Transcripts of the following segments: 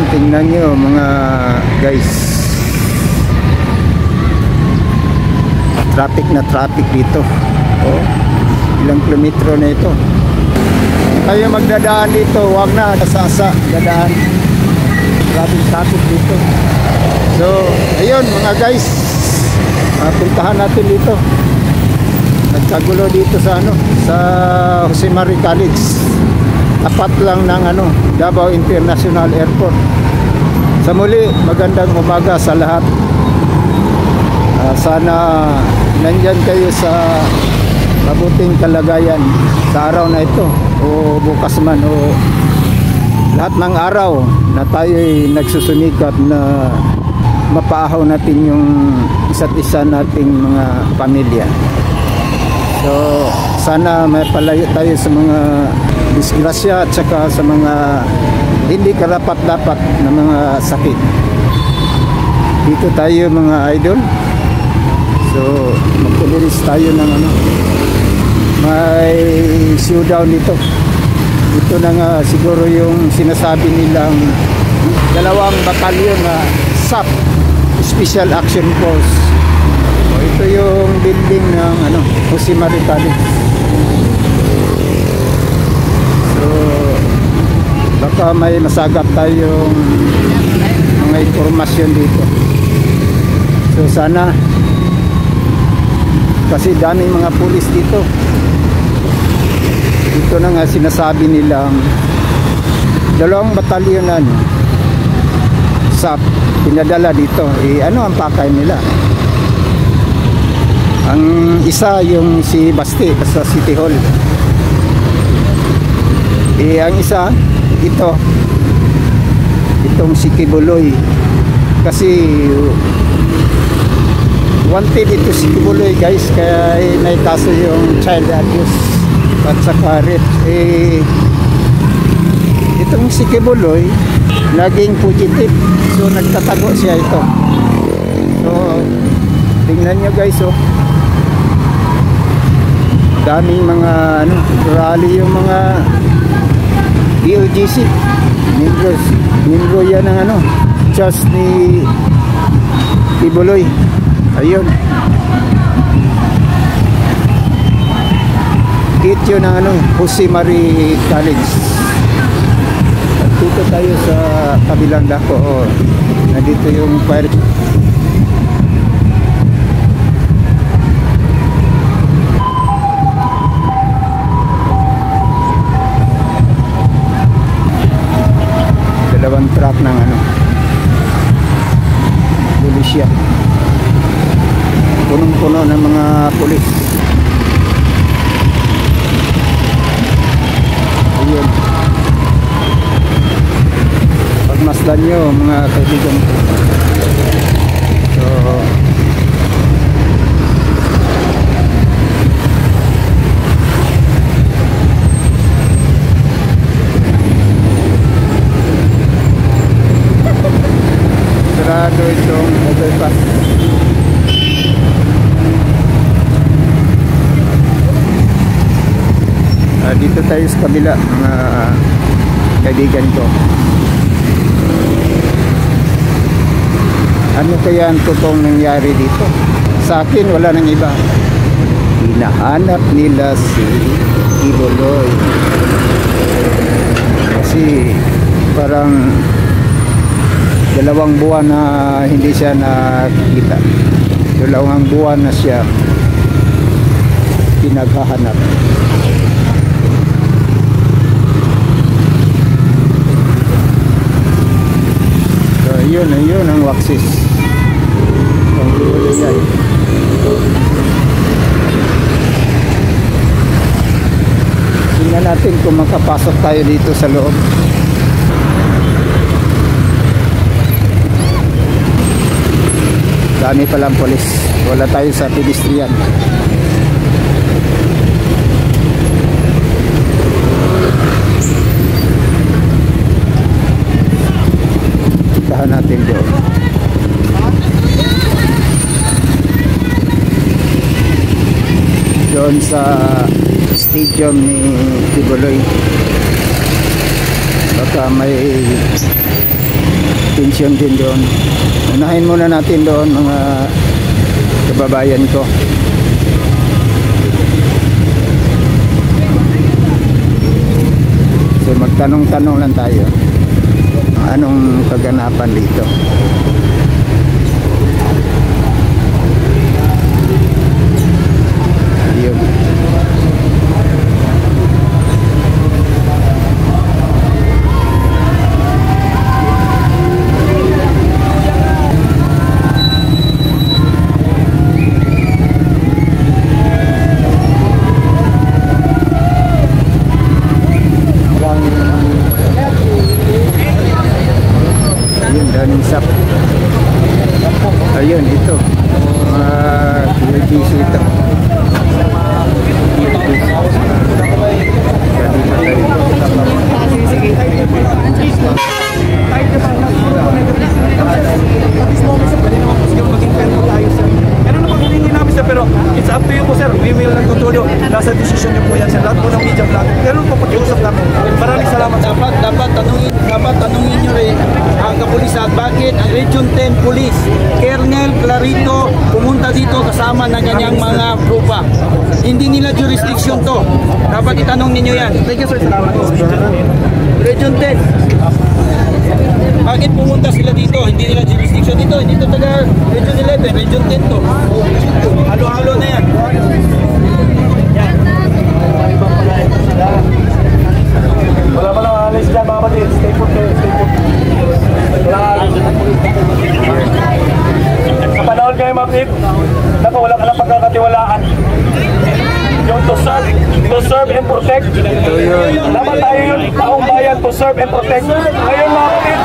Ayun, tingnan nyo mga guys, traffic na traffic dito. Oh, ilang kilometro na ito. Kayo magdadaan dito, wag na kasasa dadaan. Grabing traffic dito. So ayun mga guys, puntahan natin dito. Nagkagulo dito sa sa Jose Mari College, tapat lang ng Davao International Airport. Sa muli, magandang umaga sa lahat. Sana nandyan kayo sa mabuting kalagayan sa araw na ito o bukas man o lahat ng araw na tayo'y nagsusumikap na mapaahaw natin yung isa't isa nating mga pamilya. So sana may palayo tayo sa mga disgrasya at saka sa mga hindi karapat-dapat na mga sakit. Dito tayo mga idol. So magpuliris tayo ng may showdown dito. Ito na nga siguro yung sinasabi nilang 2 batalyon na SAP, Special Action Force. Ito yung building ng Jose Mari College. So baka may masagap tayong mga informasyon dito. So sana, kasi daming mga pulis dito. Ito na nga sinasabi nilang 2 batalyon SAP pinadala dito. Ano ang pakay nila? Ang isa yung si Basti sa City Hall. Ang isa itong si Kibuloy. Kasi wanted ito si Kibuloy guys, kaya may kaso yung child abuse at saka rape. Itong si Kibuloy naging positive, so nagtatago siya ito. So tingnan nyo guys, daming mga rally yung mga BOGC membro yan ng just ni Kibuloy. Ayun, gate yun ng Jose Mari College. At dito tayo sa kabilang dako. Nandito yung fire. Dalawang truck ng pulisya, punong-puno ng mga pulis. Ayun, pagmasdan nyo mga kaibigan. So sarado itong overpass. Dito tayo sa kabila mga kaibigan ko. Ano kaya ang totoong nangyari dito? Sa akin wala nang iba. Hinahanap nila si Kibuloy. Kasi parang 2 buwan na hindi siya nakikita. 2 buwan na siya pinaghahanap. Ayun ang Waxis. Ang Kibuloy yan. Tingnan natin kung makapasok tayo dito sa loob. Dami palang polis. Wala tayo sa pedestrian. Natin doon. Doon sa stadium ni Kibuloy. Baka may tensyon din doon. Unahin muna natin doon mga kababayan ko. So magtanong-tanong lang tayo. Anong kaganapan dito? Yun. Ayun, ito QGC ito. Pero it's up to you po, sir. We will nagtutuloy. Nasa decision niyo po yan, sir. Lahat po ng media vlog. Pero po pag-iusap namin. Maraming salamat. Dapat tanungin nyo rin ang kapulisan bakit ang Region 10 Police Colonel Clarito pumunta dito kasama na kanyang mga grupa. Hindi nila jurisdiction to. Dapat itanong ninyo yan. Thank you, sir. Salamat po. Region 10. Bakit pumunta sila dito? Hindi nila jurisdiction dito. Hindi to taga Region 11, Region 10 to. Halo-halo na yan. Wala pa lang alis dyan, mga kapatid. Stay put there, stay put. Sa panahon kayo, Ma'am Ip, naku, wala ka lang pagkakatiwalaan. Yung to serve and protect. Dapat tayo yun, taong bayan, to serve and protect. Ngayon, mga kapatid.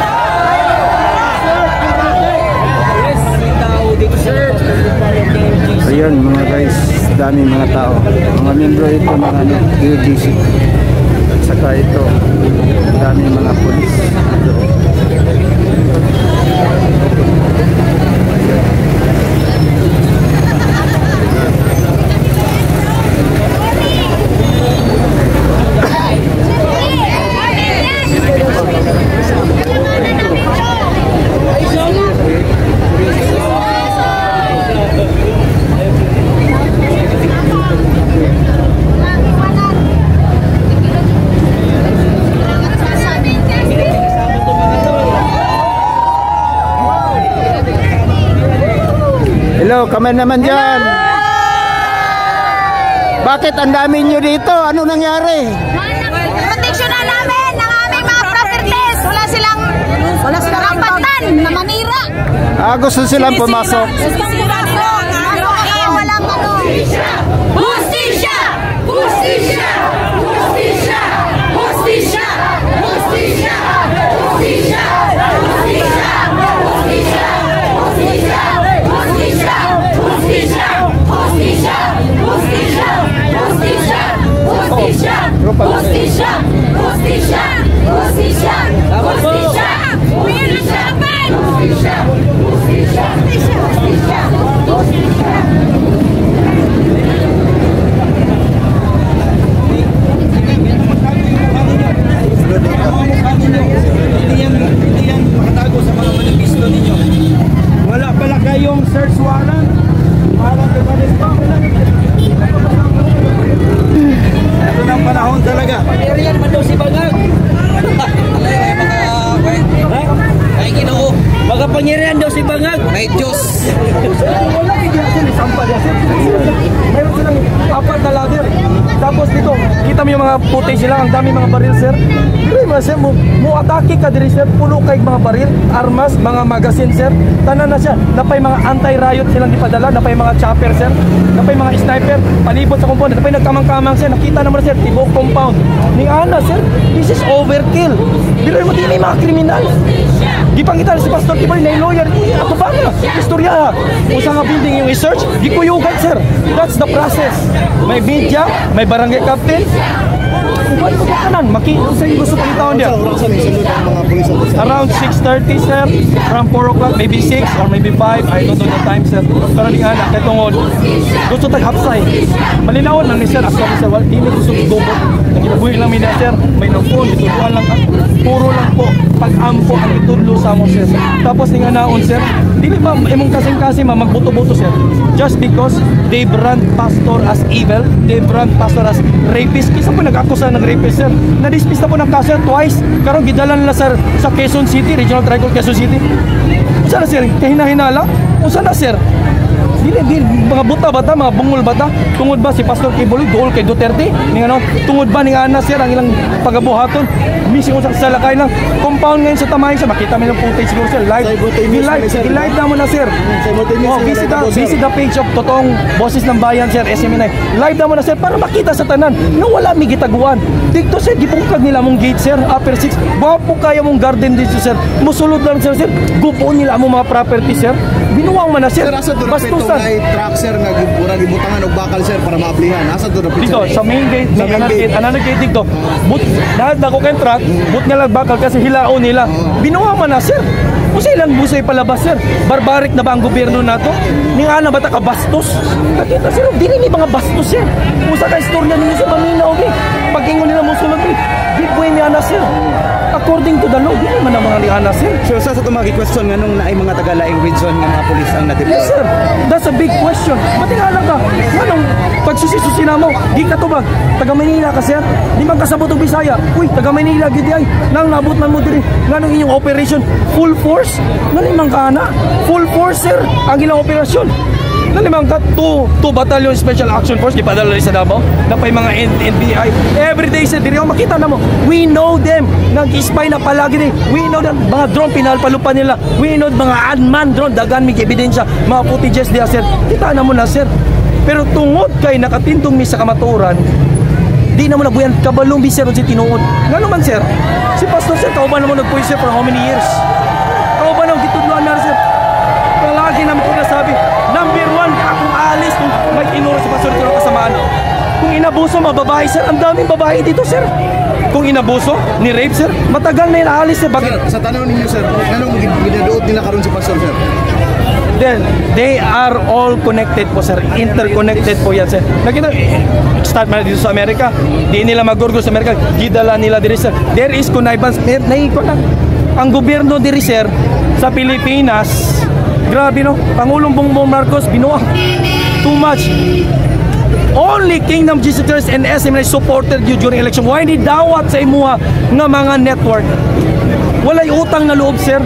Ayun mga guys, dami mga tao. Mga membro ito ng QGC. At saka ito, dami mga pulis. Hello, kami naman dyan. Bakit ang dami nyo dito? Ano nangyari? Protection na namin ng aming mga properties. Wala silang karapatan na manira. Gusto silang pumasok. Gusto silang pumasok. Kaya walang ano. Hustisya! Hustisya! Hustisya! Hustisya! Hustisya! Hustisya! Hustisya! Hustisya! Hustisya! Hustisya! Hustisya! Hustisya! Hustisya! Hustisya! Hustisya! Hustisya! Hustisya! Hustisya! Pinasapan! Hustisya! Hustisya! Hustisya! Hustisya! Hindi yan makatago sa mga manipisto ninyo. Wala pala kayong search warrant. Ito ng panahon talaga. Panirian man daw si Bangag. Ay Ginoo, magapangyarihan daw si Bangag. May Diyos. Wala hindi sampal yan. Meron silang 4 na ladder. Tapos dito, kita mo yung mga puti sila, ang dami mga baril, sir. Dili mo, sir, mo atake ka diri, sir. Pulo kay mga baril, armas, mga magazine, sir. Tanan na siya. Napay mga anti-riot silang dipadala, napay mga chopper, sir. Napay mga sniper, palibot sa compound. Napay nagkamang-kamang, sir. Nakita naman, sir, tibok compound. Ning ana, sir, this is overkill. Dili mo din mga kriminal. Gipangita si Pastor Tiboy na lawyer. Ako ba na? Istorya ha. Usa nga building yung research, gikuyugan, sir. That's the process. May media, may barangay captain. Uban ko kanan, makita yung gusto pang taon niya. Around 6:30, sir. Around 4 o'clock, maybe 6 or maybe 5. I don't know the time, sir. Pero di nga na, kaya tungod. Gusto tag-hapsay. Malinawan lang ni sir. Actually, sir, di na gusto gubot. Nagkinabuhin lang mina, sir. May nag-phone, itutuan lang. Puro lang po. pag-ampo ang itudlo sa mo, sir. Tapos nga naon, sir, dili ba imong kasing-kasi magbuto-buto, sir, just because they brand pastor as evil, they brand pastor as rapist. Kisa po nag-akusa ng rapist, sir. Na-dismiss na po ng kaso twice. Karon gidalan nila, sir, sa Quezon City, Regional Tribunal Quezon City. Unsa na, sir? Kahina-hinala? Unsa na, sir? Dili mga buta bata, mga bungol bata. Tungod ba si Pastor Kibuloy goal kay Duterte? Ning ano, tungod ba ning ana, sir, ang ilang pagabuhaton? Missing sa salakay lang compound ngayon sa Tamay, sa makita mo yung footage siguro, sir. Live na mo na, sir. Oh, visit the page of totoong boses ng bayan, sir, SMNI. Live na mo na, sir, para makita sa tanan na wala mi gitaguan. Dito, sir, gipungkag nila mong gate, sir, upper 6. Bapo kaya mong garden dito, sir. Musulod lang, sir. Gupo nila mo mga property, sir. Binuwang man na, sir. Bastusan. Ay truck, sir, nga gibutangan og bakal, sir, para maablihan. Asa to dito sa main gate, another gate dito. But lahat na ko kay truck, but nga lang bakal kasi hilaon nila. Binuwa man na, sir. Kung ilang busay palabas, sir. Barbaric na ba ang gobyerno nato? Ning ana bata ka bastos. Nakita, sir, dili ni mga bastos, sir. Usa ka istorya ninyo sa Maminaw, okay? Pag-ingon nila mo sulod, giveaway ni ana, sir. According to the law, di man ang mga liana, sir. So sa tumagi question nganong naay mga taga-laing region nga mga pulis ang na-deploy? Yes, sir. That's a big question. Matingala ka. Nganong pagsusi-susi na mo, di ka tubag. Taga Manila ka, sir. Di man kasabot og Bisaya. Uy, taga Manila gid ay. Nang nabot man mo diri. Nganong inyong operation full force? Nalimang ka na. Full force, sir. Ang ilang operasyon. Nalimang ka, 2 Battalion Special Action Force, ipadala rin sa Davao, napay mga NBI. Every day, sir, diri ako makita na mo. We know them. Nag-spy na palagi din. We know that mga drone, pinalpalupan nila. We know mga unmanned drone, dagan may ebidensya, mga footages diya, sir. Kita na mo na, sir. Pero tungod kay nakatintong mi sa kamaturan, di na mo nabuyan kabalong bi, sir, o si tinuod. Nga naman, sir, si Pastor, sir, kauban na mo nagpuy, sir, for how many years? Kauban na mo gitudluan na, sir. Palagi naman ko nasabi, number 1, akong alis kung may tinuro sa Pastor Tiro kasamaan. Kung inabuso, mga babae, sir, ang daming babae dito, sir. Kung inabuso, ni rape, sir, matagal na inaalis, sir. Bakit? Sa tanaw ninyo, sir, anong ginaduot nila karon si Pastor, sir? Then, they are all connected po, sir. Interconnected po yan, sir. Nakita, start man dito sa Amerika, di nila magurgo sa Amerika, gidala nila diri, sir. There is connivance. Naiko na. Ang gobyerno diri, sir, sa Pilipinas, grabe, no? Pangulong Bongbong Marcos, binuang. Too much. Only Kingdom Jesus Christ and SMNI supported you during election. Why ni dawat sa imuha nga mga network? Walay utang na loob, sir.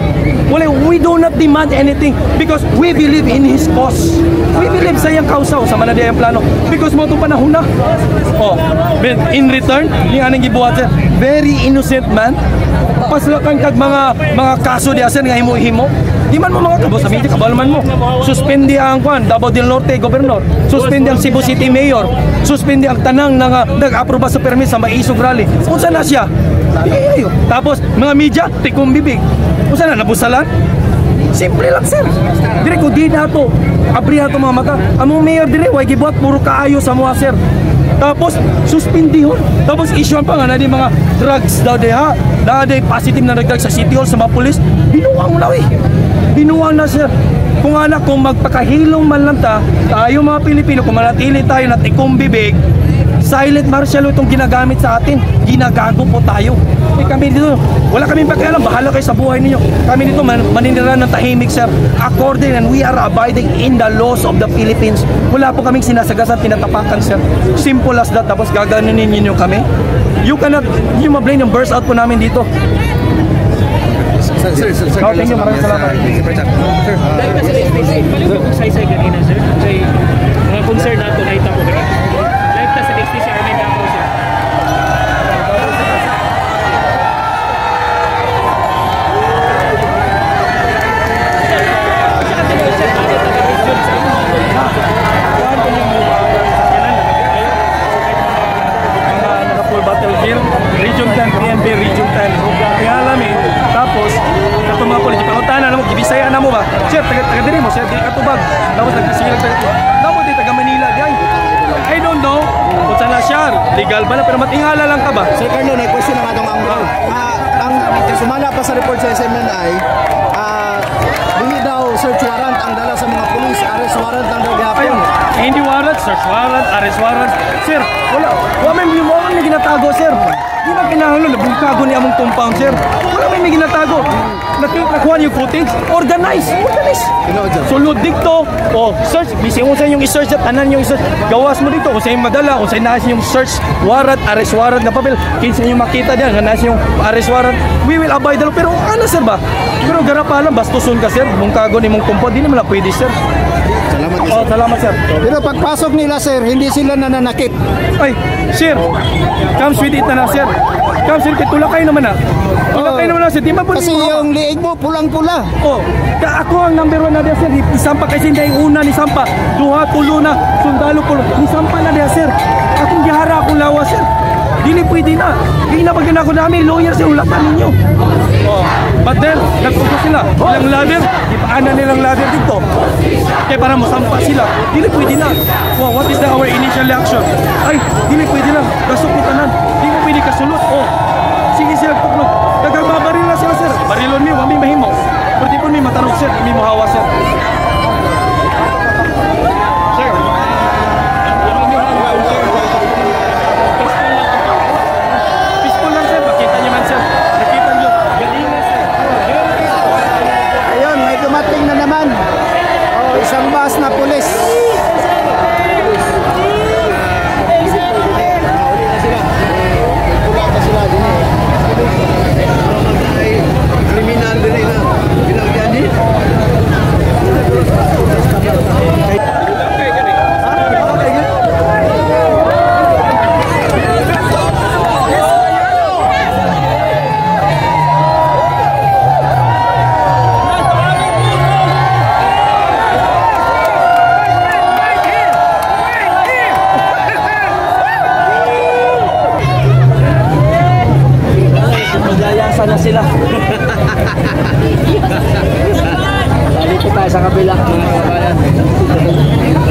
We do not demand anything because we believe in His cause. We believe sa iyang kausaw, sa manadiyang plano. Because mo itong panahon na. Oh, in return, yung anong gibuhat, sir, very innocent man. Paslakan kag mga kaso diya, sir, nga himo-himo. Di man mo mga kabos sa media, kabalman mo. Suspende ang Davao del Norte Governor. Suspende ang Cebu City Mayor. Suspende ang tanang nag-aproba sa permit sa Maisog Rally. Unsa na siya? Tapos, mga media, tikong bibig. Unsa na, nabusalan? Simple lang, sir. Dire ko di nato abri ato mga mata. Among mayor dire way gibuhat puro kaayo sa mga, sir. Tapos suspendihon. Tapos issuean pa nga na di mga drugs daw diha. Daday positive na nagdag sa City Hall sa mga pulis. Binuwang na, binuwang na, sir. Kung anak, kung magpakahilong man lang tayo mga Pilipino, kung manatili tayo na tikong bibig, silent martial law itong ginagamit sa atin. Ginagago po tayo. Kami dito, wala kaming pakialam, bahala kayo sa buhay ninyo. Kami dito maninirahan ng tahimik, sir. According and we are abiding in the laws of the Philippines. Wala po kaming sinasagasan, tinatapakan, sir. Simple as that. Tapos gaganunin ninyo kami. You cannot, yung mablame yung burst out po namin dito. Sir, Thank you, maraming salamat. Sir, dahil kasi paliw ko say kanina, sir. Say, mga concern nato na ita ko kanina. Live ta sa DXTC Armin Dapo, sir. Full battle gear, Region 10, PNP, Region 10. Kaya alamin, tapos, ito mga police, pangutan na mo, gibisaya na mo ba? Sir, taga-diri mo, sir, di katubag. Tapos nagsisigil, tapos di taga-Manila, di ay. I don't know kung saan na siya, legal ba na, pero matingala lang ka ba? Sir Carlo, na-question ang atong anggulo. Ang sumala pa sa report sa SMNI, hindi daw search warrant ang dala sa mga pulis, arrest warrant ang daw gihapon. Ayun, hindi warrant, search warrant, arrest warrant. Sir, wala may ginatago, sir. Di na kinahanglan, nabungkago ni among compound, sir. Wala may ginatago. Nakuha niyo yung footage. Organize. Sulod dito. O, search. Bising mo sa inyong i-search at tanan yung i-search. Gawas mo dito. Kung sa inyong madala, kung sa inyong yung search warrant, arrest warrant na papel. Kinsa niyo makita diyan, ganas yung arrest warrant. We will abide the law. Pero ano sir ba? Pero garapa lang, bastusun ka sir. Mong kago ni mong kumpod, di naman lang pwede sir. Salamat Oh, salamat sir. Pero pagpasok nila sir, hindi sila nananakit. Ay, sir. Comes with it na sir. Comes with it. Tulakay naman na. Tulakay naman na sir. Di ba po Kasi yung liig mo pulang-pula. Oh, ako ang number 1 na diya sir. Isampa kasi hindi yung una ni Sampa. Duha, tulo na. Sundalo pulo. Ni Sampa na diya sir. Akong gihara akong lawa sir. Dili pwede na. Hindi na pagkina ko namin. Lawyer sir, ulatan ninyo. Oh. But then, nagpupo sila. Ilang ladder. Ipaanan nilang ladder dito. Kaya para masampa sila. Dili pwede na. Wow, what is our initial reaction? Ay, dili pwede na. Gasok ni tanan. Di mo pwede kasulot. Oh. Sige sila tuklog. Nagbabaril na sila sir. Barilon mi, wami mahimo. Pwede po may matarog sir. May mahawa sir. Sir. Peaceful lang sir. Makita niyo man sir. Nakita niyo. Galing na sir. Ayun, may dumating na naman. Oh, isang bus na pulis. Kriminal din na. Pinagyan din. Maglayasan na sila. Dito tayo sa kabila.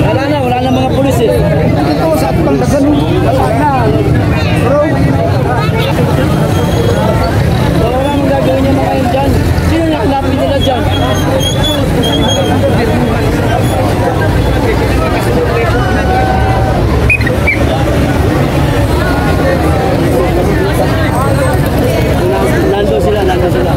Wala na mga pulis eh. Ito sa atong dagan. Wala na. Bro, Wala nang gagawin niya mga yun dyan. Sino nakalapin nila dyan? Nando sila.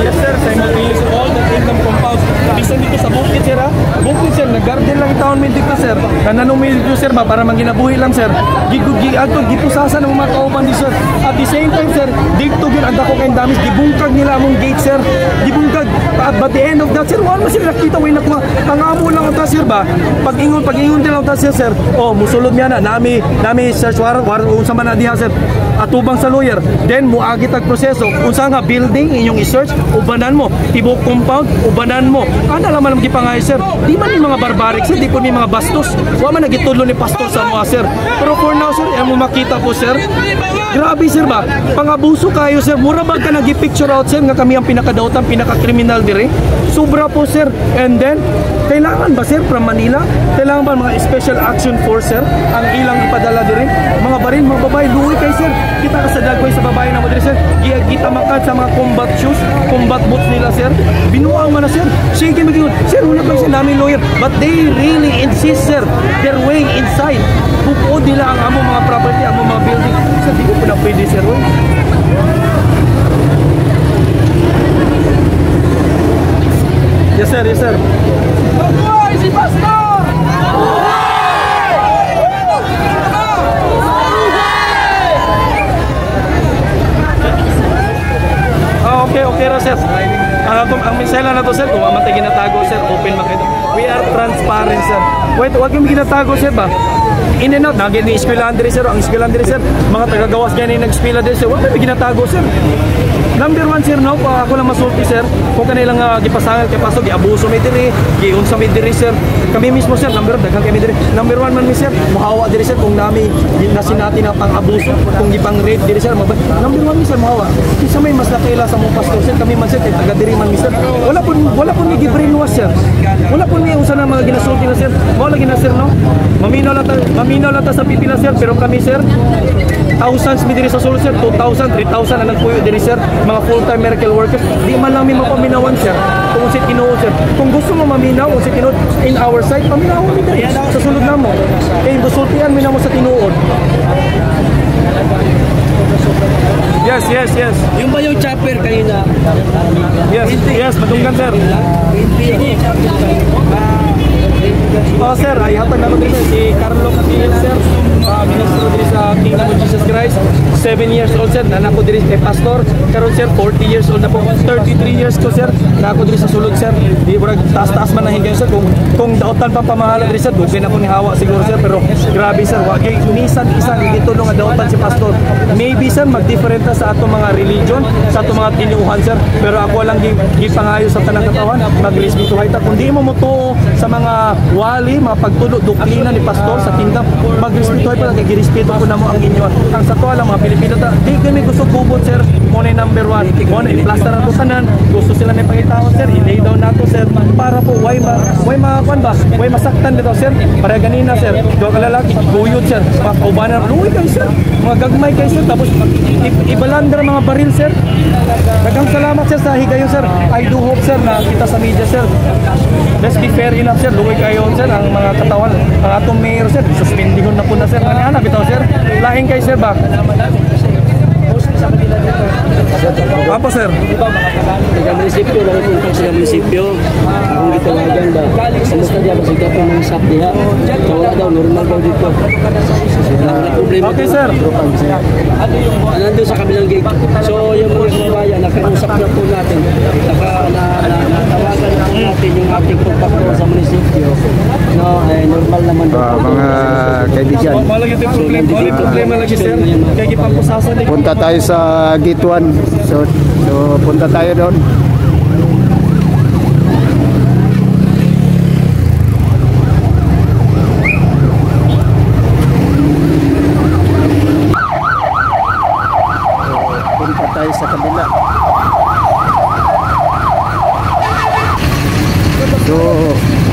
Yes sir, simultaneous all the kingdom compounds. Bisan dito sa bukid sir ha. Bukid sir, nag-garden lang itaon mo dito sir. Kananong may dito sir ba, para mangginabuhi lang sir. Gipusasan ng mga kauban di sir. At the same time sir, dito yun ang dako kayong damis. Gibungkag nila among gate sir. Gibungkag. At by the end of that sir, wala sila nakita way nakuha. Ang amo lang ang sir ba. Pag-ingon din ang sir. Oh, musulod niya na. Nami search warrant unsa man na diha sir. Atubang sa lawyer. Then muagi tag proseso. Unsa nga building inyong i-search, ubanan mo. Tibok compound, ubanan mo. Ana lang man gipangay sir. Di man ni mga barbaric sir, di po ni mga bastos. Wa man nagitulo ni pastor sa mga sir. Pero for now sir, mo makita po sir. Grabe sir ba? Pangabuso kayo sir. Mura ba ka nag-picture out sir nga kami ang pinakadautan, pinaka-criminal dire? Sobra po sir. And then kailangan ba sir from Manila? Kailangan ba mga special action force sir ang ilang ipadala dire? Mga baril, mga babae, luwi kay sir. Kita ka sa dagway sa babae na mo dire sir. Kita makad sa mga combat shoes, combat boots nila sir. Binuang man na sir. Sige magiging, sir, wala pa sila namin lawyer. But they really insist sir. Their way inside. Bukod nila ang among mga property, among mga building. Sir, di ko po na pwede sir. Yes sir, yes sir. Hoy, si Pastor! Okay ra sir. Ang mensela na to sir, kung amatay ginatago sir, open makita. We are transparent sir. Wait, wag yung ginatago sir ba? In and out, naging ni eskwelahan diri sir, ang eskwelahan diri sir, mga taga-gawas gani nag-eskwela diri sir. Wag may ginatago sir. Number 1 sir no, ako lang masulti sir. Kung kanilang gipasangan kay pasok, giabuso may diri, giunsa may diri sir. Kami mismo sir, number 1 daghang kami diri. Number 1 man mi sir, muhawa diri sir kung nami nasinati na pang-abuso, kung gipang-rape diri sir. Number 1 mi sir muhawa. Isa may mas nakaila sa mong pastor sir, kami man sir kay taga diri man mi sir. Wala pun ni gi-brainwash sir. Wala pun ni usa na mga ginasulti na sir. Mao lagi na sir no. Maminaw lang ta sa pipila sir, pero kami sir thousands mi diri sa sulod sir, 2,000, 3,000 ang nagpuyo diri sir, mga full-time miracle workers. Di man lang mi mapaminawan sir kung si tinuod sir. Kung gusto mo maminaw kung si tinuod in our side, paminawan mi diri sa sulod namo. Kay gusultian mi namo sa tinuod. Yes, yes, yes. Yung ba yung chopper kanina? Yes, yes, madunggan sir. Oh sir, ay hatag na ko dito si Carlo Catillo sir. Ministro diri sa Kingdom of Jesus Christ. 7 years old sir, nanako diri kay pastor. Karon sir, 40 years old na po. 33 years ko sir, nako diri sa sulod sir. Di murag taas-taas man na hingay sir. Kung daotan pa pamahalan diri sir, dugay na ko ni hawa siguro sir, pero grabe sir, wa gyud minisan isa ni tulong nga daotan si pastor. Maybe sir mag-different sa ato mga religion, sa ato mga tiniuhan sir, pero ako lang gipangayo sa tanang katawan, mag-respetuhay ta. Kung di mo mutuo sa mga wali, mga pagtulo doktrina ni pastor sa kingdom, mag-respetuhay pa lang kay girespeto ko namo ang inyo. Ang sa to lang mga Pilipino ta, di kami gusto kubot sir. Mo na number 1. Mo na i-plaster nato tanan. Gusto sila may pangitawon sir, i-lay down nato sir para po way masaktan dito sir. Para ganina sir, do ka lalaki guyod sir, mga kaubanan luwi kay sir, mga gagmay kay sir, tapos ibalandra mga baril sir. Daghang salamat sir sa higayon sir. I do hope sir na kita sa media sir, let's be fair enough sir, luwi kayo sir ang mga katawan, ang atong mayor sir, suspendihon na po na sir. Ano bitaw sir, laing kay sir ba? Apa sir? Taga munisipyo, lang po sa munisipyo. Kung gitawagan ba, samusta diya ba sigda po ng SAP diha? Wala daw, normal daw dito. Okay sir. Nandun sa kabilang gate. So yung mga kababayan, nakausap na po natin. Natawagan na po natin yung ating pagpapuro sa munisipyo. No, normal naman daw. Mga kaibigan, Malagi yung problema lagi sir. Kaya gipampusasan ni. punta tayo sa Gate 1. So punta tayo doon. Punta tayo sa kabila. So,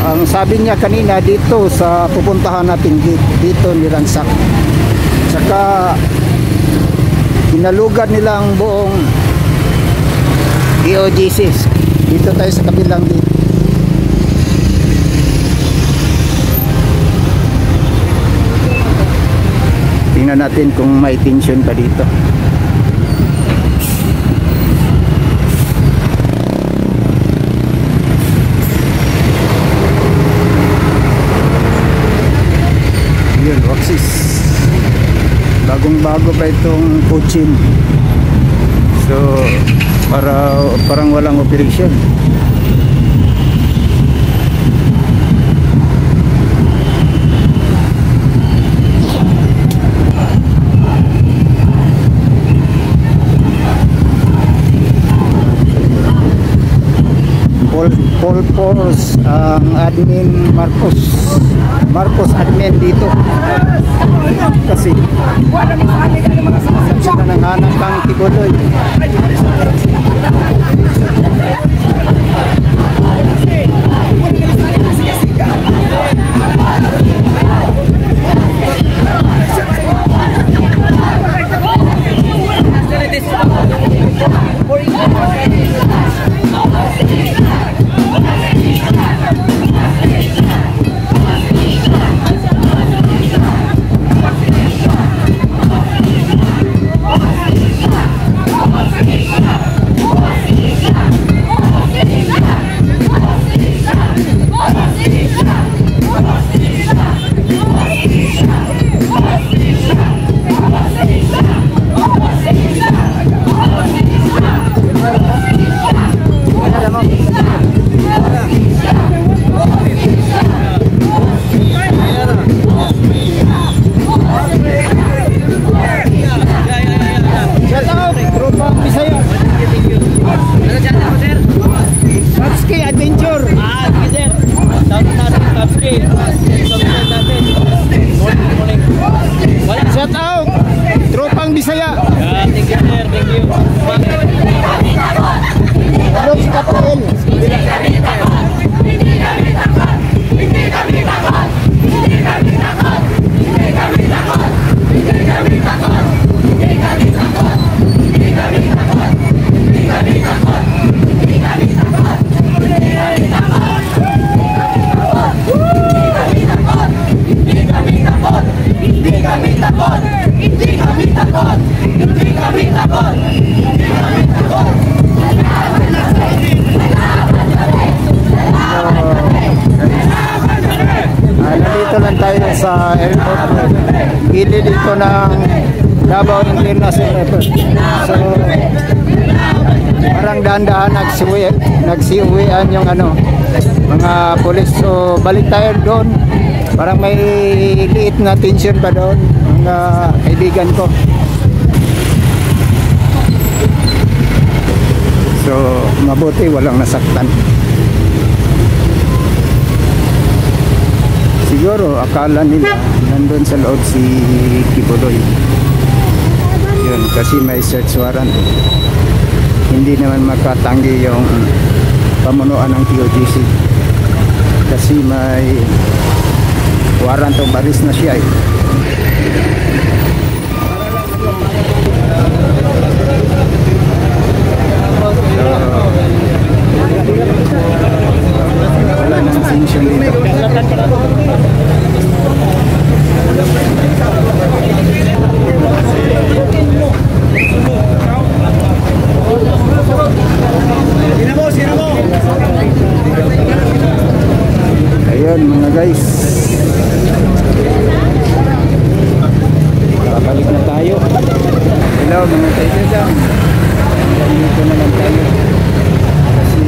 ang sabi niya kanina dito sa pupuntahan natin dito nilansak. Saka inalugad nila ang buong DOGCs. Dito tayo sa kabilang gate. Tingnan natin kung may tension pa dito. Yun, Roxys. Bagong-bago pa itong Cochin. So, parang walang operation. Paul Force ang admin Marcos admin dito kasi sila nanghanap kang Tibuloy. airport. Gilid dito ng Davao International Airport. So, parang dahan-dahan nagsiuwian yung mga pulis. So, balik tayo doon. Parang may liit na tension pa doon, mga kaibigan ko. So, mabuti walang nasaktan. Siguro akala nila nandun sa loob si Kibuloy. Yun, kasi may search warrant. Hindi naman makatanggi yung pamunuan ng POGC. Kasi may warrant of arrest na siya. Wala nang tension dito. Ayun mga guys, babalik na tayo. Hello mga kaibigan, dito na lang tayo kasi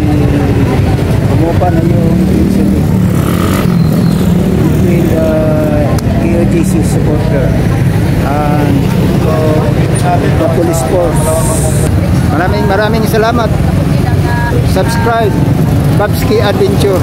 bumupa na yung tension between the POGC supporter and the police force. Maraming salamat. Subscribe Babski Adventure.